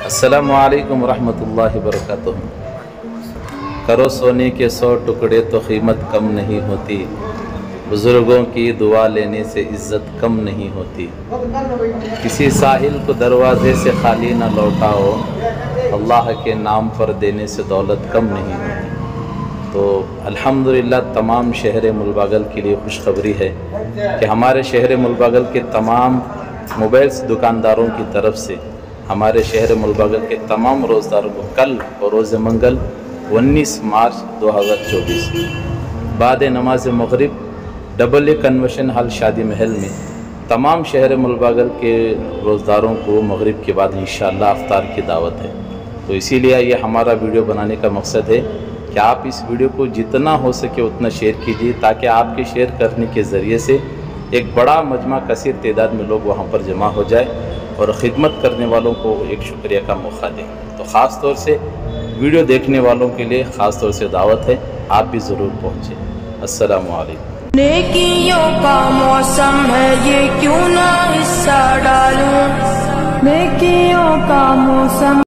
अस्सलामु अलैकुम रहमतुल्लाहि वबरकातुहू। करो सोने के 100 टुकड़े तो कीमत कम नहीं होती, बुज़ुर्गों की दुआ लेने से इज़्ज़त कम नहीं होती। किसी साहिल को दरवाज़े से खाली न लौटाओ, अल्लाह के नाम पर देने से दौलत कम नहीं होती। तो अल्हम्दुलिल्लाह तमाम शहर मुलबागल के लिए खुशखबरी है कि हमारे शहर मुलबागल के तमाम मोबाइल्स दुकानदारों की तरफ से हमारे शहर मुलबागल के तमाम रोज़दारों को कल और रोज़ मंगल 19 मार्च 2024 बाद नमाज मगरिब डबल कन्वेंशन हॉल शादी महल में तमाम शहर मुलबागल के रोज़दारों को मगरिब के बाद इंशाअल्लाह अफ्तार की दावत है। तो इसीलिए ये हमारा वीडियो बनाने का मकसद है कि आप इस वीडियो को जितना हो सके उतना शेयर कीजिए, ताकि आपके शेयर करने के ज़रिए से एक बड़ा मजमा कसीर तादाद में लोग वहाँ पर जमा हो जाए और ख़िदमत करने वालों को एक शुक्रिया का मौका दें। तो ख़ास तौर से वीडियो देखने वालों के लिए ख़ास तौर से दावत है, आप भी ज़रूर पहुँचें। अस्सलामु अलैकुम। नेकियों का मौसम है ये क्यों ना हिस्सा डालूं, नेकियों का मौसम।